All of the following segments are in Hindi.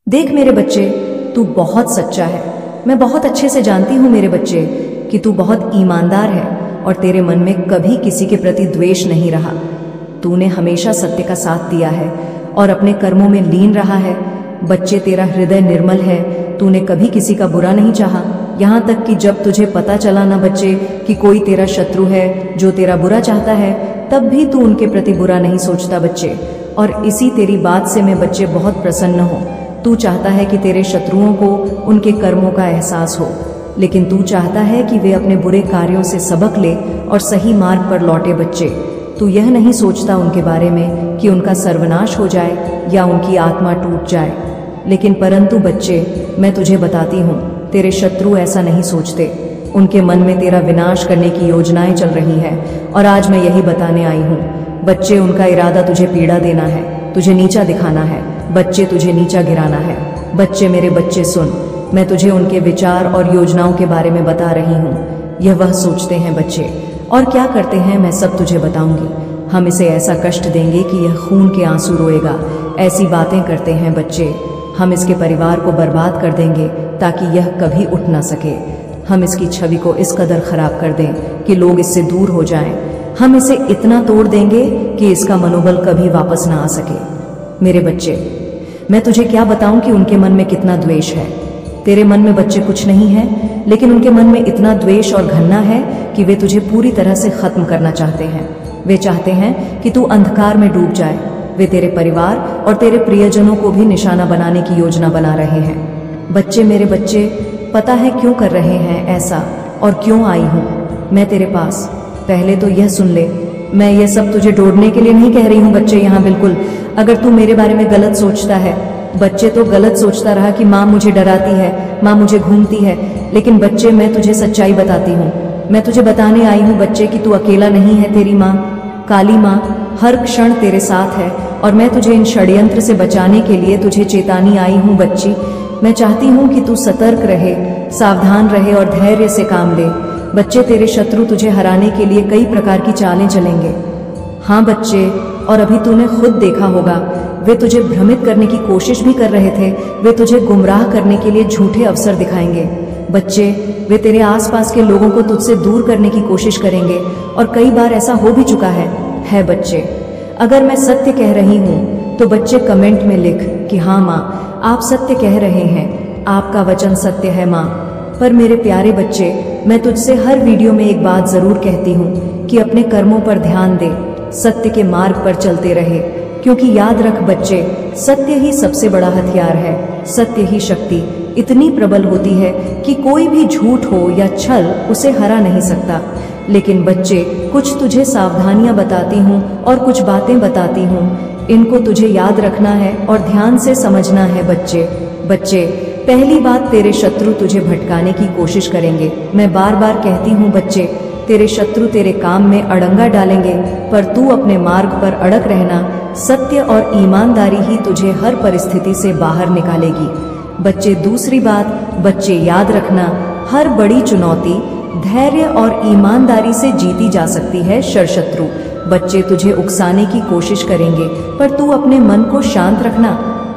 देख मेरे बच्चे, तू बहुत सच्चा है। मैं बहुत अच्छे से जानती हूँ मेरे बच्चे कि तू बहुत ईमानदार है और तेरे मन में कभी किसी के प्रति द्वेष नहीं रहा। तूने हमेशा सत्य का साथ दिया है और अपने कर्मों में लीन रहा है। बच्चे, तेरा हृदय निर्मल है। तूने कभी किसी का बुरा नहीं चाहा, यहाँ तक कि जब तुझे पता चला ना बच्चे कि कोई तेरा शत्रु है जो तेरा बुरा चाहता है, तब भी तू उनके प्रति बुरा नहीं सोचता बच्चे। और इसी तेरी बात से मैं बच्चे बहुत प्रसन्न हूँ। तू चाहता है कि तेरे शत्रुओं को उनके कर्मों का एहसास हो, लेकिन तू चाहता है कि वे अपने बुरे कार्यों से सबक ले और सही मार्ग पर लौटे बच्चे। तू यह नहीं सोचता उनके बारे में कि उनका सर्वनाश हो जाए या उनकी आत्मा टूट जाए। लेकिन परंतु बच्चे, मैं तुझे बताती हूँ, तेरे शत्रु ऐसा नहीं सोचते। उनके मन में तेरा विनाश करने की योजनाएं चल रही हैं और आज मैं यही बताने आई हूँ। बच्चे, उनका इरादा तुझे पीड़ा देना है, तुझे नीचा दिखाना है बच्चे, तुझे नीचा गिराना है। बच्चे, मेरे बच्चे सुन, मैं तुझे उनके विचार और योजनाओं के बारे में बता रही हूँ। यह वह सोचते हैं बच्चे, और क्या करते हैं मैं सब तुझे बताऊंगी। हम इसे ऐसा कष्ट देंगे कि यह खून के आंसू रोएगा। ऐसी बातें करते हैं बच्चे। हम इसके परिवार को बर्बाद कर देंगे ताकि यह कभी उठ ना सके। हम इसकी छवि को इस कदर खराब कर दें कि लोग इससे दूर हो जाएं। हम इसे इतना तोड़ देंगे कि इसका मनोबल कभी वापस ना आ सके। मेरे बच्चे, मैं तुझे क्या बताऊं कि उनके मन में कितना द्वेष है। तेरे मन में बच्चे कुछ नहीं है, लेकिन उनके मन में इतना द्वेष और घृणा है कि वे तुझे पूरी तरह से खत्म करना चाहते हैं। वे चाहते हैं कि तू अंधकार में डूब जाए। वे तेरे परिवार और तेरे प्रियजनों को भी निशाना बनाने की योजना बना रहे हैं। बच्चे, मेरे बच्चे, पता है क्यों कर रहे हैं ऐसा और क्यों आई हूँ मैं तेरे पास? पहले तो यह सुन ले, मैं यह सब तुझे डोड़ने के लिए नहीं कह रही हूँ बच्चे। यहाँ बिल्कुल, अगर तू मेरे बारे में गलत सोचता है बच्चे, तो गलत सोचता रहा कि माँ मुझे डराती है, माँ मुझे घूमती है। लेकिन बच्चे, मैं तुझे सच्चाई बताती हूँ। मैं तुझे बताने आई हूँ बच्चे कि तू अकेला नहीं है। तेरी माँ, काली माँ, हर क्षण तेरे साथ है और मैं तुझे इन षड्यंत्र से बचाने के लिए तुझे चेतानी आई हूँ बच्ची। मैं चाहती हूँ कि तू सतर्क रहे, सावधान रहे और धैर्य से काम ले। बच्चे, तेरे शत्रु तुझे हराने के लिए कई प्रकार की चालें चलेंगे। हाँ बच्चे, और अभी तूने खुद देखा होगा, वे तुझे भ्रमित करने की कोशिश भी कर रहे थे। वे तुझे गुमराह करने के लिए झूठे अवसर दिखाएंगे। बच्चे, वे तेरे आसपास के लोगों को तुझसे दूर करने की कोशिश करेंगे और कई बार ऐसा हो भी चुका है बच्चे। अगर मैं सत्य कह रही हूँ तो बच्चे कमेंट में लिख कि हाँ माँ, आप सत्य कह रहे हैं, आपका वचन सत्य है माँ। पर मेरे प्यारे बच्चे, मैं तुझसे हर वीडियो में एक बात जरूर कहती हूँ कि अपने कर्मों पर ध्यान दे, सत्य के मार्ग पर चलते रहे। क्योंकि याद रख बच्चे, सत्य ही सबसे बड़ा हथियार है। सत्य ही शक्ति इतनी प्रबल होती है कि कोई भी झूठ हो या छल उसे हरा नहीं सकता। लेकिन बच्चे, कुछ तुझे सावधानियां बताती हूँ और कुछ बातें बताती हूँ। इनको तुझे याद रखना है और ध्यान से समझना है बच्चे, पहली बात, तेरे शत्रु तुझे भटकाने की कोशिश करेंगे। मैं बार बार कहती हूँ बच्चे, तेरे शत्रु तेरे काम में अड़ंगा डालेंगे, पर तू अपने मार्ग पर अड़ग रहना। सत्य और ईमानदारी ही तुझे हर परिस्थिति से बाहर निकालेगी बच्चे। दूसरी बात बच्चे, याद रखना, हर बड़ी चुनौती धैर्य और ईमानदारी से जीती जा सकती है। शत्रु बच्चे तुझे उकसाने की कोशिश करेंगे, पर तू अपने मन को शांत रखना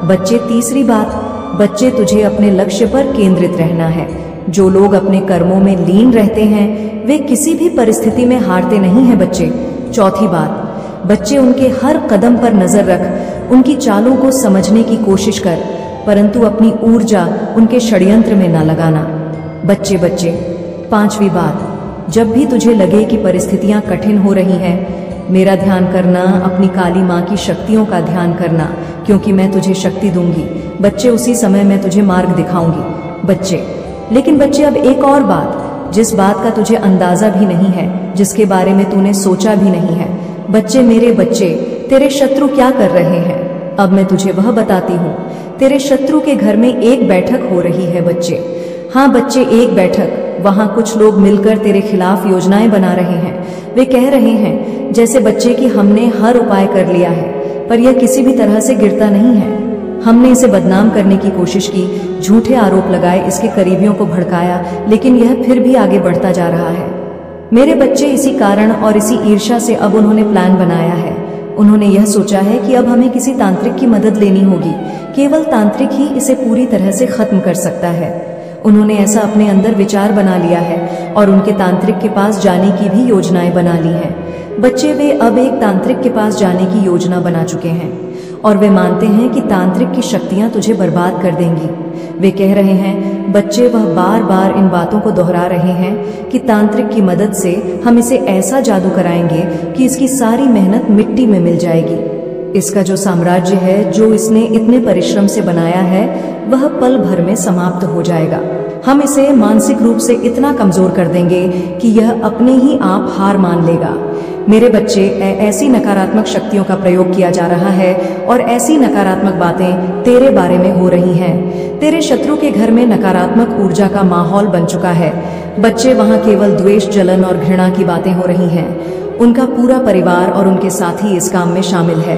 बच्चे। तीसरी बात बच्चे, तुझे अपने लक्ष्य पर केंद्रित रहना है। जो लोग अपने कर्मों में लीन रहते हैं वे किसी भी परिस्थिति में हारते नहीं हैं बच्चे। चौथी बात बच्चे, उनके हर कदम पर नजर रख, उनकी चालों को समझने की कोशिश कर, परंतु अपनी ऊर्जा उनके षड्यंत्र में न लगाना बच्चे। पांचवी बात, जब भी तुझे लगे कि परिस्थितियां कठिन हो रही हैं, मेरा ध्यान करना, अपनी काली माँ की शक्तियों का ध्यान करना, क्योंकि मैं तुझे शक्ति दूंगी बच्चे। उसी समय मैं तुझे मार्ग दिखाऊंगी बच्चे। लेकिन बच्चे, अब एक और बात, जिस बात का तुझे अंदाजा भी नहीं है, जिसके बारे में तूने सोचा भी नहीं है बच्चे। मेरे बच्चे, तेरे शत्रु क्या कर रहे हैं, अब मैं तुझे वह बताती हूँ। तेरे शत्रु के घर में एक बैठक हो रही है बच्चे। हाँ बच्चे, एक बैठक। वहाँ कुछ लोग मिलकर तेरे खिलाफ योजनाएं बना रहे हैं। वे कह रहे हैं जैसे बच्चे कि हमने हर उपाय कर लिया है, पर यह किसी भी तरह से गिरता नहीं है। हमने इसे बदनाम करने की कोशिश की, झूठे आरोप लगाए, इसके करीबियों को भड़काया, लेकिन यह फिर भी आगे बढ़ता जा रहा है। मेरे बच्चे, इसी कारण और इसी ईर्ष्या से अब उन्होंने प्लान बनाया है। उन्होंने यह सोचा है कि अब हमें किसी तांत्रिक की मदद लेनी होगी, केवल तांत्रिक ही इसे पूरी तरह से खत्म कर सकता है। उन्होंने ऐसा अपने अंदर विचार बना लिया है और उनके तांत्रिक के पास जाने की भी योजनाएं बना ली हैं। बच्चे, वे अब एक तांत्रिक के पास जाने की योजना बना चुके हैं और वे मानते हैं कि तांत्रिक की शक्तियां तुझे बर्बाद कर देंगी। वे कह रहे हैं बच्चे, वह बार बार इन बातों को दोहरा रहे हैं कि तांत्रिक की मदद से हम इसे ऐसा जादू कराएंगे कि इसकी सारी मेहनत मिट्टी में मिल जाएगी। इसका जो साम्राज्य है, जो इसने इतने परिश्रम से बनाया है, वह पल भर में समाप्त हो जाएगा। हम इसे मानसिक रूप से इतना कमजोर कर देंगे कि यह अपने ही आप हार मान लेगा। मेरे बच्चे, ऐसी नकारात्मक शक्तियों का प्रयोग किया जा रहा है और ऐसी नकारात्मक बातें तेरे बारे में हो रही हैं। तेरे शत्रु के घर में नकारात्मक ऊर्जा का माहौल बन चुका है। बच्चे, वहां केवल द्वेष, जलन और घृणा की बातें हो रही हैं। उनका पूरा परिवार और उनके साथी इस काम में शामिल है।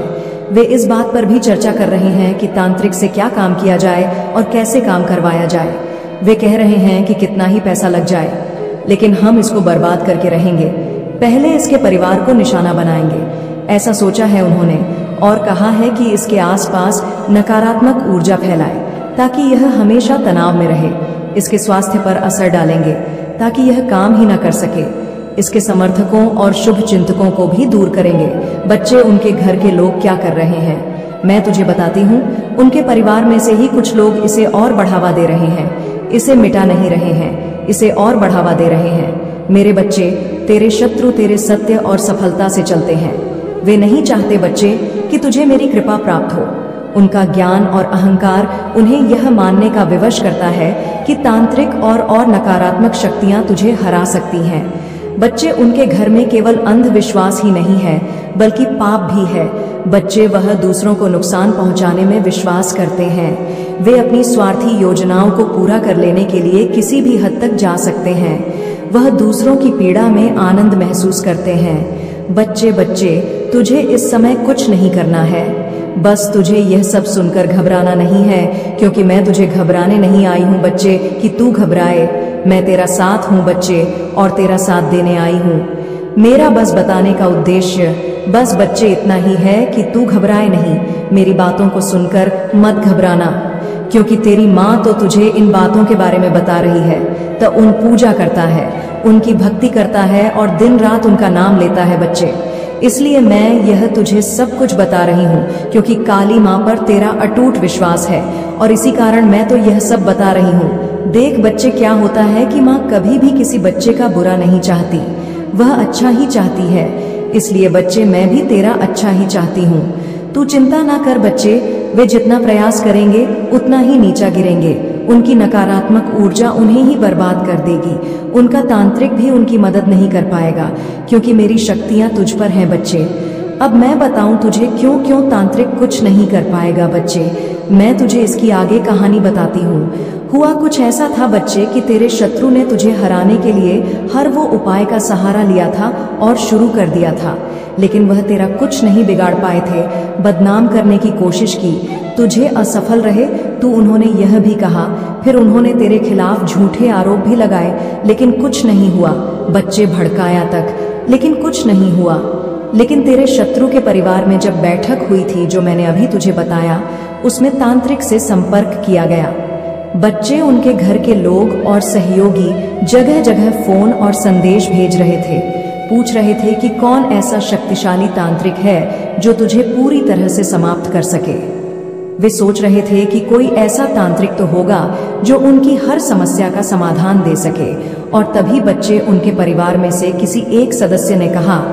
वे इस बात पर भी चर्चा कर रहे हैं कि तांत्रिक से क्या काम किया जाए और कैसे काम करवाया जाए। वे कह रहे हैं कि कितना ही पैसा लग जाए, लेकिन हम इसको बर्बाद करके रहेंगे। पहले इसके परिवार को निशाना बनाएंगे, ऐसा सोचा है उन्होंने, और कहा है कि इसके आसपास नकारात्मक ऊर्जा फैलाए ताकि यह हमेशा तनाव में रहे। इसके स्वास्थ्य पर असर डालेंगे ताकि यह काम ही न कर सके। इसके समर्थकों और शुभ चिंतकों को भी दूर करेंगे। बच्चे, उनके घर के लोग क्या कर रहे हैं मैं तुझे बताती हूँ। उनके परिवार में से ही कुछ लोग इसे और बढ़ावा दे रहे हैं, इसे मिटा नहीं रहे हैं, इसे और बढ़ावा दे रहे हैं। मेरे बच्चे, तेरे शत्रु तेरे सत्य और सफलता से चलते हैं। वे नहीं चाहते बच्चे कि तुझे मेरी कृपा प्राप्त हो। उनका ज्ञान और अहंकार उन्हें यह मानने का विवश करता है कि तांत्रिक और नकारात्मक शक्तियां तुझे हरा सकती हैं। बच्चे, उनके घर में केवल अंधविश्वास ही नहीं है बल्कि पाप भी है। बच्चे, वह दूसरों को नुकसान पहुंचाने में विश्वास करते हैं। वे अपनी स्वार्थी योजनाओं को पूरा कर लेने के लिए किसी भी हद तक जा सकते हैं। वह दूसरों की पीड़ा में आनंद महसूस करते हैं। बच्चे, तुझे इस समय कुछ नहीं करना है। बस तुझे यह सब सुनकर घबराना नहीं है, क्योंकि मैं तुझे घबराने नहीं आई हूँ बच्चे कि तू घबराए। मैं तेरा साथ हूँ बच्चे, और तेरा साथ देने आई हूँ। मेरा बस बताने का उद्देश्य बस बच्चे इतना ही है कि तू घबराए नहीं। मेरी बातों को सुनकर मत घबराना, क्योंकि तेरी माँ तो तुझे इन बातों के बारे में बता रही है। तो उन पूजा करता है, उनकी भक्ति करता है और दिन रात उनका नाम लेता है बच्चे। इसलिए मैं यह तुझे सब कुछ बता रही हूँ, क्योंकि काली माँ पर तेरा अटूट विश्वास है और इसी कारण मैं तो यह सब बता रही हूँ। देख बच्चे, क्या होता है कि माँ कभी भी किसी बच्चे का बुरा नहीं चाहती, वह अच्छा ही चाहती है। इसलिए बच्चे, मैं भी तेरा अच्छा ही चाहती हूँ। तू चिंता ना कर बच्चे, वे जितना प्रयास करेंगे उतना ही नीचा गिरेंगे। उनकी नकारात्मक ऊर्जा उन्हें ही बर्बाद कर देगी। उनका तांत्रिक भी उनकी मदद नहीं कर पाएगा, क्योंकि मेरी शक्तियां तुझ पर हैं बच्चे। अब मैं बताऊं तुझे क्यों तांत्रिक कुछ नहीं कर पाएगा बच्चे। मैं तुझे इसकी आगे कहानी बताती हूँ। हुआ कुछ ऐसा था बच्चे कि तेरे शत्रु ने तुझे हराने के लिए हर वो उपाय का सहारा लिया था और शुरू कर दिया था, लेकिन वह तेरा कुछ नहीं बिगाड़ पाए थे। बदनाम करने की कोशिश की, तुझे असफल रहे तो उन्होंने यह भी कहा, फिर उन्होंने तेरे खिलाफ झूठे आरोप भी लगाए, लेकिन कुछ नहीं हुआ। बच्चे, भड़काया तक, लेकिन कुछ नहीं हुआ। लेकिन तेरे शत्रु के परिवार में जब बैठक हुई थी, जो मैंने अभी तुझे बताया, उसमें तांत्रिक से संपर्क किया गया। बच्चे, उनके घर के लोग और सहयोगी जगह जगह फोन और संदेश भेज रहे थे, पूछ रहे थे कि कौन ऐसा शक्तिशाली तांत्रिक है जो तुझे पूरी तरह से समाप्त कर सके। वे सोच रहे थे कि कोई ऐसा तांत्रिक तो होगा जो उनकी हर समस्या का समाधान दे सके। और तभी बच्चे, उनके परिवार में से किसी एक सदस्य ने कहा,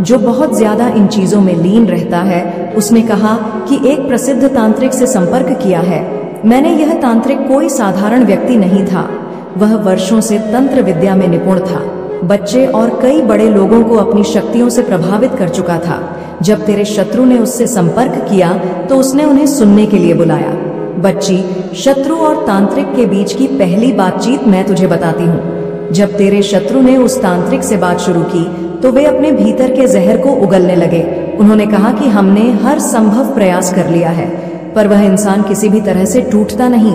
जो बहुत ज्यादा इन चीजों में लीन रहता है, उसने कहा कि एक प्रसिद्ध तांत्रिक से संपर्क किया है। मैंने यह तांत्रिक कोई साधारण व्यक्ति नहीं था, वह वर्षों से तंत्र विद्या में निपुण था। बच्चे, और कई बड़े लोगों को अपनी शक्तियों से प्रभावित कर चुका था। जब तेरे शत्रु ने उससे संपर्क किया तो उसने उन्हें सुनने के लिए बुलाया। बच्ची, शत्रु और तांत्रिक के बीच की पहली बातचीत मैं तुझे बताती हूँ। जब तेरे शत्रु ने उस तांत्रिक से बात शुरू की तो वे अपने भीतर के जहर को उगलने लगे। उन्होंने कहा कि हमने हर संभव प्रयास कर लिया है, पर वह इंसान किसी भी तरह से टूटता नहीं।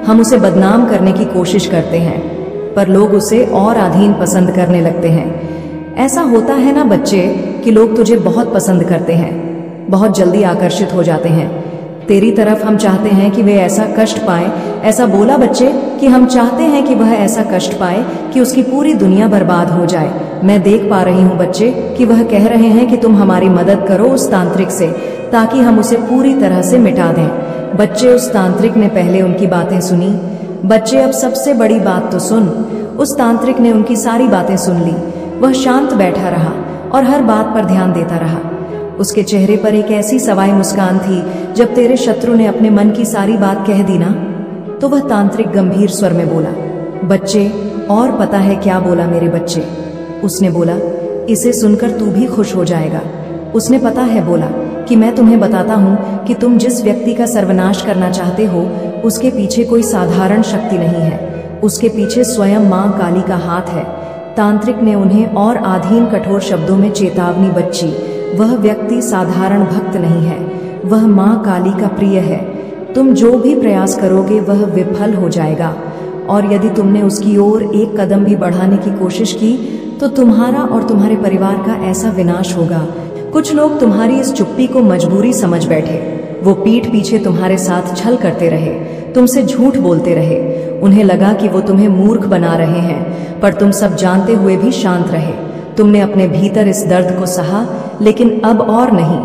हम उसे बदनाम करने की कोशिश करते हैं, पर लोग उसे और अधीन पसंद करने लगते हैं। ऐसा होता है ना बच्चे कि लोग तुझे बहुत पसंद करते हैं, बहुत जल्दी आकर्षित हो जाते हैं। तेरी तरफ हम चाहते हैं कि वे ऐसा कष्ट पाए, ऐसा बोला बच्चे कि हम चाहते हैं कि वह ऐसा कष्ट पाए कि उसकी पूरी दुनिया बर्बाद हो जाए। मैं देख पा रही हूँ बच्चे कि वह कह रहे हैं कि तुम हमारी मदद करो उस तांत्रिक से, ताकि हम उसे पूरी तरह से मिटा दें। बच्चे, उस तांत्रिक ने पहले उनकी बातें सुनी। बच्चे, अब सबसे बड़ी बात तो सुन। उस तांत्रिक ने उनकी सारी बातें सुन ली। वह शांत बैठा रहा और हर बात पर ध्यान देता रहा। उसके चेहरे पर एक ऐसी सवाई मुस्कान थी, जब तेरे शत्रु ने अपने मन की सारी बात कह दी ना, तो वह तांत्रिक गंभीर स्वर में बोला, बच्चे, और पता है क्या बोला मेरे बच्चे? उसने बोला, इसे सुनकर तू भी खुश हो जाएगा। उसने पता है बोला कि मैं तुम्हें बताता हूँ कि तुम जिस व्यक्ति का सर्वनाश करना चाहते हो, उसके पीछे कोई साधारण शक्ति नहीं है। उसके पीछे स्वयं माँ काली का हाथ है। तांत्रिक ने उन्हें और आधीन कठोर शब्दों में चेतावनी बच्ची, वह व्यक्ति साधारण भक्त नहीं है, वह माँ काली का प्रिय है। तुम जो भी प्रयास करोगे वह विफल हो जाएगा, और यदि तुमने उसकी ओर एक कदम भी बढ़ाने की कोशिश की तो तुम्हारा और तुम्हारे परिवार का ऐसा विनाश होगा। कुछ लोग तुम्हारी इस चुप्पी को मजबूरी समझ बैठे। वो पीठ पीछे तुम्हारे साथ छल करते रहे, तुमसे झूठ बोलते रहे। उन्हें लगा कि वो तुम्हें मूर्ख बना रहे हैं, पर तुम सब जानते हुए भी शांत रहे। तुमने अपने भीतर इस दर्द को सहा, लेकिन अब और नहीं।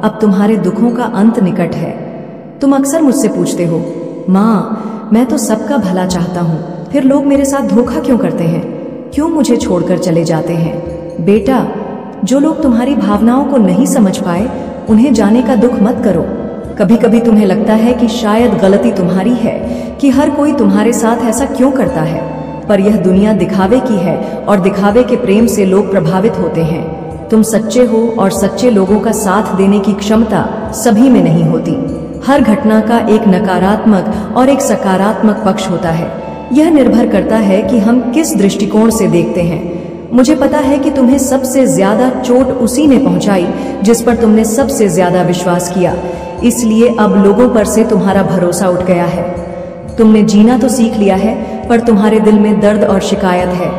अब तुम्हारे दुखों का अंत निकट है। तुम अक्सर मुझसे पूछते हो, माँ, मैं तो सबका भला चाहता हूँ, फिर लोग मेरे साथ धोखा क्यों करते हैं? क्यों मुझे छोड़कर चले जाते हैं? बेटा, जो लोग तुम्हारी भावनाओं को नहीं समझ पाए, उन्हें जाने का दुख मत करो। कभी कभी तुम्हें लगता है कि शायद गलती तुम्हारी है कि हर कोई तुम्हारे साथ ऐसा क्यों करता है, पर यह दुनिया दिखावे की है और दिखावे के प्रेम से लोग प्रभावित होते हैं। तुम सच्चे हो और सच्चे लोगों का साथ देने की क्षमता सभी में नहीं होती। हर घटना का एक नकारात्मक और एक सकारात्मक पक्ष होता है। यह निर्भर करता है कि हम किस दृष्टिकोण से देखते हैं। मुझे पता है कि तुम्हें सबसे ज्यादा चोट उसी ने पहुंचाई जिस पर तुमने सबसे ज्यादा विश्वास किया, इसलिए अब लोगों पर से तुम्हारा भरोसा उठ गया है। तुमने जीना तो सीख लिया है, पर तुम्हारे दिल में दर्द और शिकायत है।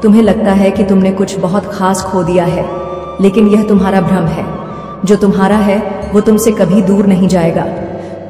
तुम्हें लगता है कि तुमने कुछ बहुत खास खो दिया है, लेकिन यह तुम्हारा भ्रम है। जो तुम्हारा है वो तुमसे कभी दूर नहीं जाएगा।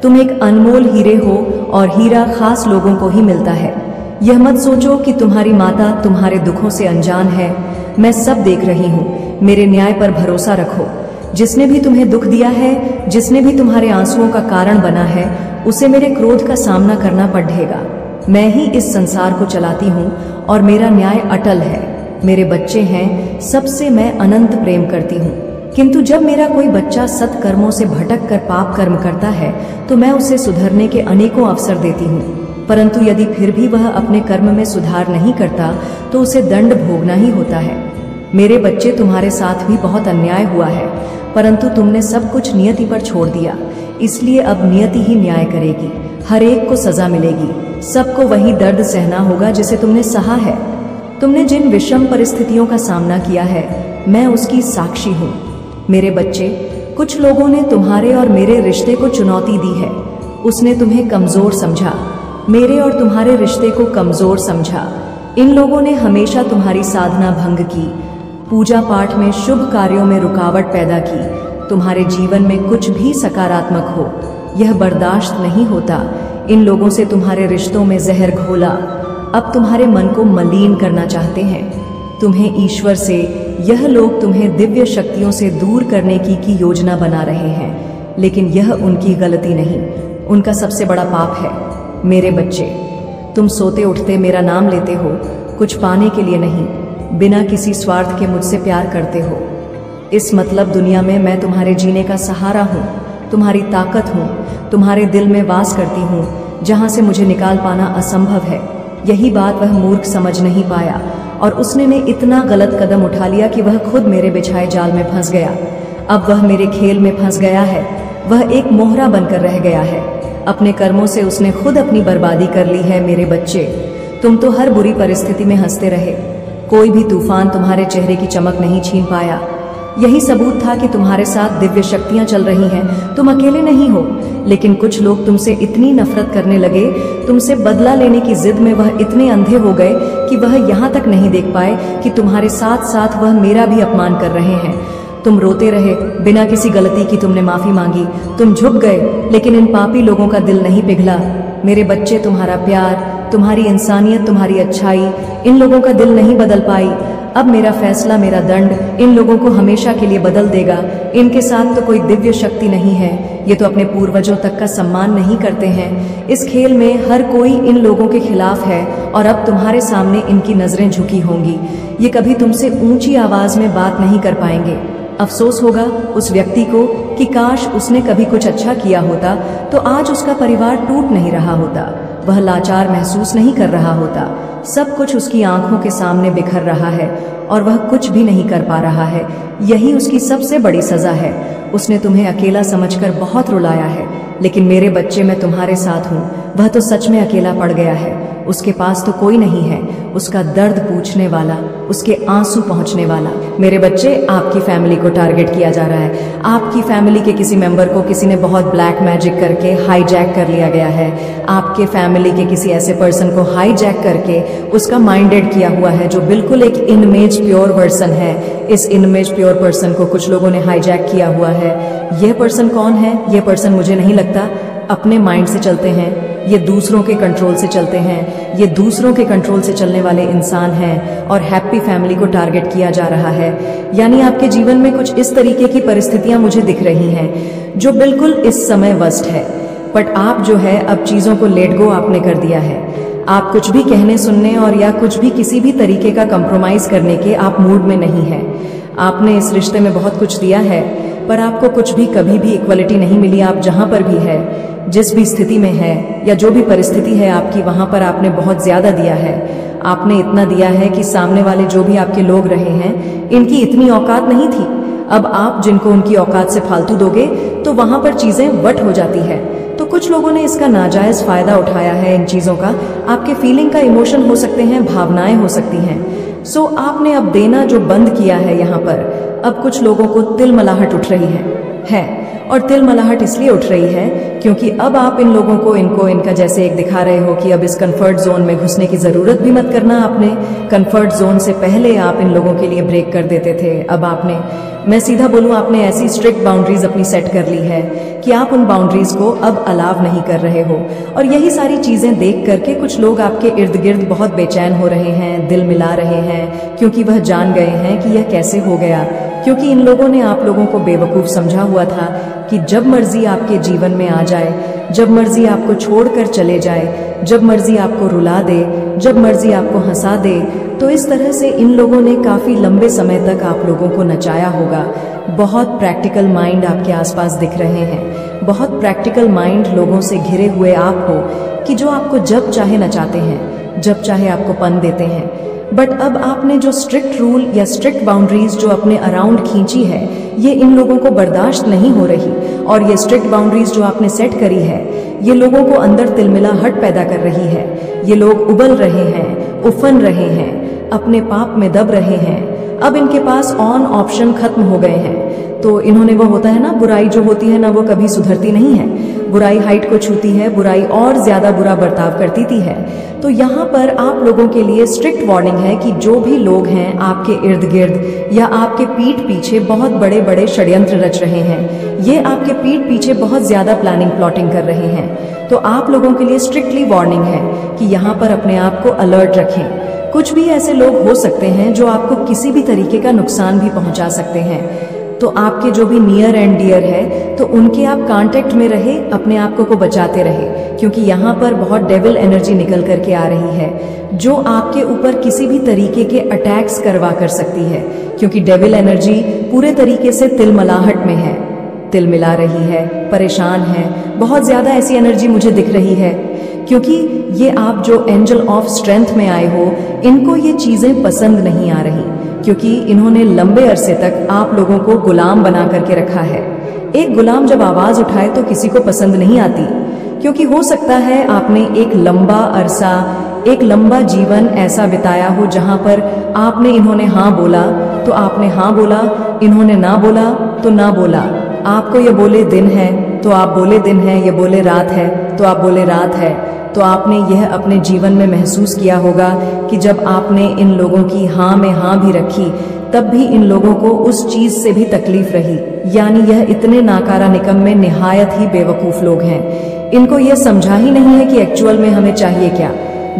तुम एक अनमोल हीरे हो और हीरा खास लोगों को ही मिलता है। यह मत सोचो कि तुम्हारी माता तुम्हारे दुखों से अनजान है। मैं सब देख रही हूँ। मेरे न्याय पर भरोसा रखो। जिसने भी तुम्हें दुख दिया है, जिसने भी तुम्हारे आंसुओं का कारण बना है, उसे मेरे क्रोध का सामना करना पड़ेगा। मैं ही इस संसार को चलाती हूँ और मेरा न्याय अटल है। मेरे बच्चे हैं, सबसे मैं अनंत प्रेम करती हूँ। किंतु जब मेरा कोई बच्चा सत्कर्मों से भटक कर पाप कर्म करता है, तो मैं उसे सुधरने के अनेकों अवसर देती हूँ। परंतु यदि फिर भी वह अपने कर्म में सुधार नहीं करता, तो उसे दंड भोगना ही होता है। मेरे बच्चे, तुम्हारे साथ भी बहुत अन्याय हुआ है, परंतु तुमने सब कुछ नियति पर छोड़ दिया, इसलिए अब नियति ही न्याय करेगी। हर एक को सजा मिलेगी। सबको वही दर्द सहना होगा जिसे तुमने सहा है। तुमने जिन विषम परिस्थितियों का सामना किया है, मैं उसकी साक्षी हूँ। मेरे बच्चे, कुछ लोगों ने तुम्हारे और मेरे रिश्ते को चुनौती दी है। उसने तुम्हें कमजोर समझा, मेरे और तुम्हारे रिश्ते को कमजोर समझा। इन लोगों ने हमेशा तुम्हारी साधना भंग की, पूजा पाठ में, शुभ कार्यों में रुकावट पैदा की। तुम्हारे जीवन में कुछ भी सकारात्मक हो, यह बर्दाश्त नहीं होता। इन लोगों से तुम्हारे रिश्तों में जहर घोला। अब तुम्हारे मन को मलिन करना चाहते हैं। तुम्हें ईश्वर से, यह लोग तुम्हें दिव्य शक्तियों से दूर करने की योजना बना रहे हैं, लेकिन यह उनकी गलती नहीं, उनका सबसे बड़ा पाप है। मेरे बच्चे, तुम सोते उठते मेरा नाम लेते हो, कुछ पाने के लिए नहीं, बिना किसी स्वार्थ के मुझसे प्यार करते हो। इस मतलब दुनिया में मैं तुम्हारे जीने का सहारा हूँ, तुम्हारी ताकत हूँ, तुम्हारे दिल में वास करती हूँ, जहाँ से मुझे निकाल पाना असंभव है। यही बात वह मूर्ख समझ नहीं पाया, और उसने ने इतना गलत कदम उठा लिया कि वह खुद मेरे बिछाए जाल में फंस गया। अब वह मेरे खेल में फंस गया है। वह एक मोहरा बनकर रह गया है। अपने कर्मों से उसने खुद अपनी बर्बादी कर ली है। मेरे बच्चे, तुम तो हर बुरी परिस्थिति में हंसते रहे। कोई भी तूफान तुम्हारे चेहरे की चमक नहीं छीन पाया। यही सबूत था कि तुम्हारे साथ दिव्य शक्तियां चल रही हैं। तुम अकेले नहीं हो, लेकिन कुछ लोग तुमसे इतनी नफरत करने लगे, तुमसे बदला लेने की जिद में वह इतने अंधे हो गए कि वह यहाँ तक नहीं देख पाए कि तुम्हारे साथ साथ वह मेरा भी अपमान कर रहे हैं। तुम रोते रहे, बिना किसी गलती की तुमने माफी मांगी, तुम झुक गए, लेकिन इन पापी लोगों का दिल नहीं पिघला। मेरे बच्चे, तुम्हारा प्यार, तुम्हारी इंसानियत, तुम्हारी अच्छाई इन लोगों का दिल नहीं बदल पाई। अब मेरा फैसला, मेरा दंड इन लोगों को हमेशा के लिए बदल देगा। इनके साथ तो कोई दिव्य शक्ति नहीं है, ये तो अपने पूर्वजों तक का सम्मान नहीं करते हैं। इस खेल में हर कोई इन लोगों के खिलाफ है और अब तुम्हारे सामने इनकी नजरें झुकी होंगी। ये कभी तुमसे ऊंची आवाज में बात नहीं कर पाएंगे। अफसोस होगा उस व्यक्ति को कि काश उसने कभी कुछ अच्छा किया होता तो आज उसका परिवार टूट नहीं रहा होता, वह लाचार महसूस नहीं कर रहा होता। सब कुछ उसकी आंखों के सामने बिखर रहा है और वह कुछ भी नहीं कर पा रहा है। यही उसकी सबसे बड़ी सजा है। उसने तुम्हें अकेला समझकर बहुत रुलाया है, लेकिन मेरे बच्चे, मैं तुम्हारे साथ हूँ। वह तो सच में अकेला पड़ गया है। उसके पास तो कोई नहीं है उसका दर्द पूछने वाला, उसके आंसू पहुंचने वाला। मेरे बच्चे, आपकी फैमिली को टारगेट किया जा रहा है। आपकी फैमिली के किसी मेंबर को किसी ने बहुत ब्लैक मैजिक करके हाईजैक कर लिया गया है। आपके फैमिली के किसी ऐसे पर्सन को हाईजैक करके उसका माइंडेड किया हुआ है, जो बिल्कुल एक इनमेज प्योर पर्सन है। इस इनमेज प्योर पर्सन को कुछ लोगों ने हाईजैक किया हुआ है। यह पर्सन कौन है? यह पर्सन मुझे नहीं लगता अपने माइंड से चलते हैं, ये दूसरों के कंट्रोल से चलते हैं। ये दूसरों के कंट्रोल से चलने वाले इंसान हैं और हैप्पी फैमिली को टारगेट किया जा रहा है। यानी आपके जीवन में कुछ इस तरीके की परिस्थितियां मुझे दिख रही हैं जो बिल्कुल इस समय वर्स्ट है। बट आप जो है अब चीजों को लेट गो आपने कर दिया है। आप कुछ भी कहने सुनने और या कुछ भी किसी भी तरीके का कंप्रोमाइज करने के आप मूड में नहीं है। आपने इस रिश्ते में बहुत कुछ दिया है, पर आपको कुछ भी कभी भी इक्वलिटी नहीं मिली। आप जहां पर भी है, जिस भी स्थिति में है या जो भी परिस्थिति है आपकी, वहां पर आपने बहुत ज्यादा दिया है। आपने इतना दिया है कि सामने वाले जो भी आपके लोग रहे हैं, इनकी इतनी औकात नहीं थी। अब आप जिनको उनकी औकात से फालतू दोगे तो वहां पर चीजें वट हो जाती है। तो कुछ लोगों ने इसका नाजायज फायदा उठाया है इन चीजों का। आपके फीलिंग का इमोशन हो सकते हैं, भावनाएं हो सकती हैं। सो आपने अब देना जो बंद किया है यहाँ पर, अब कुछ लोगों को तिलमलाहट उठ रही है। और तिलमलाहट इसलिए उठ रही है क्योंकि अब आप इन लोगों को इनका जैसे एक दिखा रहे हो कि अब इस कंफर्ट जोन में घुसने की जरूरत भी मत करना। आपने कंफर्ट जोन से पहले आप इन लोगों के लिए ब्रेक कर देते थे। अब आपने, मैं सीधा बोलूं, आपने ऐसी स्ट्रिक्ट बाउंड्रीज अपनी सेट कर ली है कि आप उन बाउंड्रीज को अब अलाव नहीं कर रहे हो। और यही सारी चीजें देख करके कुछ लोग आपके इर्द गिर्द बहुत बेचैन हो रहे हैं, दिल मिला रहे हैं, क्योंकि वह जान गए हैं कि यह कैसे हो गया। क्योंकि इन लोगों ने आप लोगों को बेवकूफ समझा हुआ था कि जब मर्जी आपके जीवन में आ जाए, जब मर्जी आपको छोड़कर चले जाए, जब मर्जी आपको रुला दे, जब मर्जी आपको हंसा दे। तो इस तरह से इन लोगों ने काफी लंबे समय तक आप लोगों को नचाया होगा। बहुत प्रैक्टिकल माइंड आपके आसपास दिख रहे हैं, बहुत प्रैक्टिकल माइंड लोगों से घिरे हुए आप हो कि जो आपको जब चाहे नचाते हैं, जब चाहे आपको पन देते हैं। बट अब आपने जो स्ट्रिक्ट रूल या स्ट्रिक्ट बाउंड्रीज जो अपने अराउंड खींची है, ये इन लोगों को बर्दाश्त नहीं हो रही। और ये स्ट्रिक्ट बाउंड्रीज जो आपने सेट करी है, ये लोगों को अंदर तिलमिलाहट पैदा कर रही है। ये लोग उबल रहे हैं, उफन रहे हैं, अपने पाप में दब रहे हैं। अब इनके पास ऑन ऑप्शन खत्म हो गए हैं। तो इन्होंने, वो होता है ना, बुराई जो होती है ना, वो कभी सुधरती नहीं है। बुराई हाइट को छूती है, बुराई और ज्यादा बुरा बर्ताव करती है। तो यहाँ पर आप लोगों के लिए स्ट्रिक्ट वार्निंग है कि जो भी लोग हैं आपके इर्द गिर्द या आपके पीठ पीछे बहुत बड़े बड़े षड्यंत्र रच रहे हैं, ये आपके पीठ पीछे बहुत ज्यादा प्लानिंग प्लॉटिंग कर रहे हैं। तो आप लोगों के लिए स्ट्रिक्टली वार्निंग है कि यहाँ पर अपने आप को अलर्ट रखें। कुछ भी ऐसे लोग हो सकते हैं जो आपको किसी भी तरीके का नुकसान भी पहुंचा सकते हैं। तो आपके जो भी नियर एंड डियर है, तो उनके आप कांटेक्ट में रहे, अपने आप को बचाते रहे। क्योंकि यहाँ पर बहुत डेविल एनर्जी निकल करके आ रही है जो आपके ऊपर किसी भी तरीके के अटैक्स करवा कर सकती है। क्योंकि डेविल एनर्जी पूरे तरीके से तिलमलाहट में है, तिल मिला रही है, परेशान है। बहुत ज्यादा ऐसी एनर्जी मुझे दिख रही है क्योंकि ये आप जो एंजल ऑफ स्ट्रेंथ में आए हो, इनको ये चीजें पसंद नहीं आ रही। क्योंकि इन्होंने लंबे अरसे तक आप लोगों को गुलाम बना करके रखा है। एक गुलाम जब आवाज उठाए तो किसी को पसंद नहीं आती। क्योंकि हो सकता है आपने एक लंबा अरसा, एक लंबा जीवन ऐसा बिताया हो जहां पर आपने, इन्होंने हाँ बोला तो आपने हाँ बोला, इन्होंने ना बोला तो ना बोला। आपको ये बोले दिन है तो आप बोले दिन है, ये बोले रात है तो आप बोले रात है। तो आपने यह अपने जीवन में महसूस किया होगा कि जब आपने इन लोगों की हाँ में हाँ भी रखी, तब भी इन लोगों को उस चीज से भी तकलीफ रही। यानी यह इतने नाकारा निकम्मे निहायत ही बेवकूफ लोग हैं। इनको यह समझा ही नहीं है कि एक्चुअल में हमें चाहिए क्या।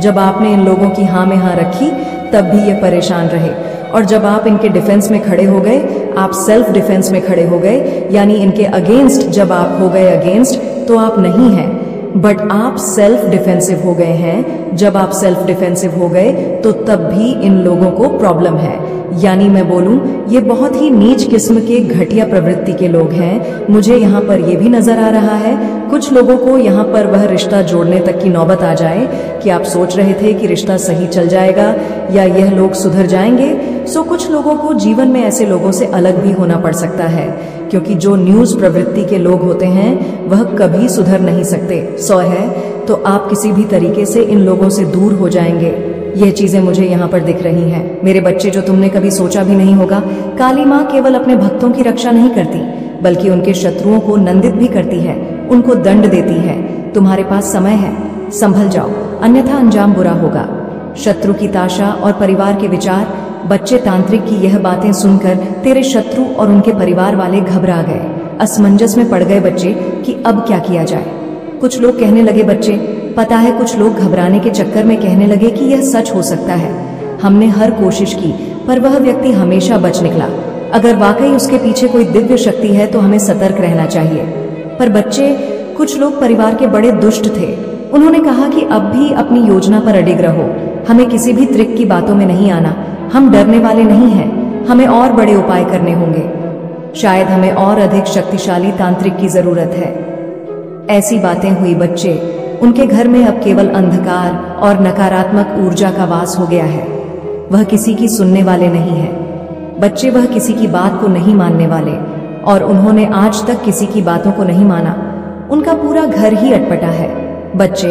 जब आपने इन लोगों की हाँ में हाँ रखी तब भी ये परेशान रहे, और जब आप इनके डिफेंस में खड़े हो गए, आप सेल्फ डिफेंस में खड़े हो गए, यानी इनके अगेंस्ट जब आप हो गए अगेंस्ट, तो आप नहीं हैं, बट आप सेल्फ डिफेंसिव हो गए हैं। जब आप सेल्फ डिफेंसिव हो गए तो तब भी इन लोगों को प्रॉब्लम है। यानी मैं बोलूं, ये बहुत ही नीच किस्म के घटिया प्रवृत्ति के लोग हैं। मुझे यहाँ पर यह भी नजर आ रहा है कुछ लोगों को यहाँ पर वह रिश्ता जोड़ने तक की नौबत आ जाए कि आप सोच रहे थे कि रिश्ता सही चल जाएगा या यह लोग सुधर जाएंगे। सो कुछ लोगों को जीवन में ऐसे लोगों से अलग भी होना पड़ सकता है, क्योंकि जो न्यूज प्रवृत्ति के लोग होते हैं वह कभी सुधर नहीं सकते। सो है तो आप किसी भी तरीके से इन लोगों से दूर हो जाएंगे। यह चीजें मुझे यहाँ पर दिख रही हैं। मेरे बच्चे, जो तुमने कभी सोचा भी नहीं होगा, काली माँ केवल अपने भक्तों की रक्षा नहीं करती बल्कि उनके शत्रुओं को नंदित भी करती है, उनको दंड देती है। तुम्हारे पास समय है, संभल जाओ, अन्यथा अंजाम बुरा होगा। शत्रु की ताशा और परिवार के विचार। बच्चे, तांत्रिक की यह बातें सुनकर तेरे शत्रु और उनके परिवार वाले घबरा गए, असमंजस में पड़ गए बच्चे कि अब क्या किया जाए। कुछ लोग कहने लगे, बच्चे पता है, कुछ लोग घबराने के चक्कर में कहने लगे कि यह सच हो सकता है। हमने हर कोशिश की पर वह व्यक्ति हमेशा बच निकला। अगर वाकई उसके पीछे कोई दिव्य शक्ति है तो हमें सतर्क रहना चाहिए। पर बच्चे, कुछ लोग परिवार के बड़े दुष्ट थे। उन्होंने कहा कि अब भी अपनी योजना पर अडिग रहो, हमें किसी भी त्रिक की बातों में नहीं आना, हम डरने वाले नहीं हैं, हमें और बड़े उपाय करने होंगे। शायद हमें और अधिक शक्तिशाली तांत्रिक की जरूरत है। ऐसी बातें हुई बच्चे। उनके घर में अब केवल अंधकार और नकारात्मक ऊर्जा का वास हो गया है। वह किसी की सुनने वाले नहीं है बच्चे, वह किसी की बात को नहीं मानने वाले, और उन्होंने आज तक किसी की बातों को नहीं माना। उनका पूरा घर ही अटपटा है। बच्चे,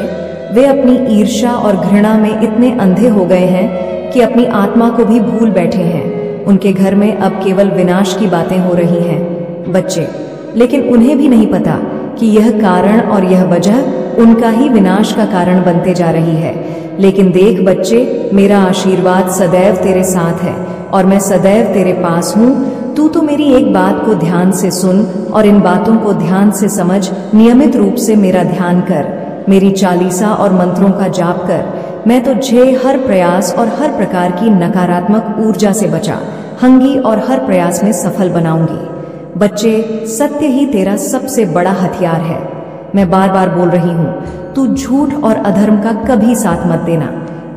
वे अपनी ईर्ष्या और घृणा में इतने अंधे हो गए हैं कि अपनी आत्मा को भी भूल बैठे हैं। उनके घर में अब केवल विनाश की बातें हो रही हैं बच्चे, लेकिन उन्हें भी नहीं पता कि यह कारण और यह वजह उनका ही विनाश का कारण बनते जा रही है। लेकिन देख बच्चे, मेरा आशीर्वाद सदैव तेरे साथ है और मैं सदैव तेरे पास हूँ। तू तो मेरी एक बात को ध्यान से सुन और इन बातों को ध्यान से समझ। नियमित रूप से मेरा ध्यान कर, मेरी चालीसा और मंत्रों का जाप कर। मैं तुझे हर प्रयास और हर प्रकार की नकारात्मक ऊर्जा से बचाऊंगी और हर प्रयास में सफल बनाऊंगी। बच्चे, सत्य ही तेरा सबसे बड़ा हथियार है। मैं बार बार बोल रही हूँ, तू झूठ और अधर्म का कभी साथ मत देना।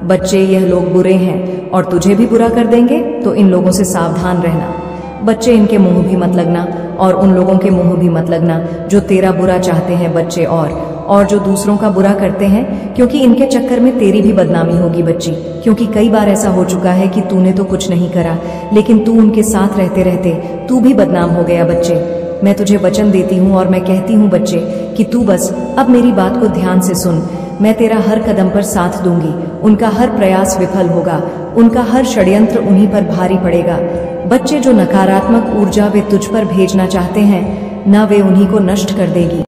बच्चे, यह लोग बुरे हैं और तुझे भी बुरा कर देंगे, तो इन लोगों से सावधान रहना। बच्चे, इनके मुंह भी मत लगना और उन लोगों के मुंह भी मत लगना जो तेरा बुरा चाहते हैं बच्चे, और जो दूसरों का बुरा करते हैं, क्योंकि इनके चक्कर में तेरी भी बदनामी होगी बच्ची। क्योंकि कई बार ऐसा हो चुका है कि तूने तो कुछ नहीं करा, लेकिन तू उनके साथ रहते रहते तू भी बदनाम हो गया बच्चे। मैं तुझे वचन देती हूँ और मैं कहती हूँ बच्चे कि तू बस अब मेरी बात को ध्यान से सुन। मैं तेरा हर कदम पर साथ दूंगी, उनका हर प्रयास विफल होगा, उनका हर षड्यंत्र उन्हीं पर भारी पड़ेगा। बच्चे, जो नकारात्मक ऊर्जा वे तुझ पर भेजना चाहते हैं, ना वे उन्हीं को नष्ट कर देगी।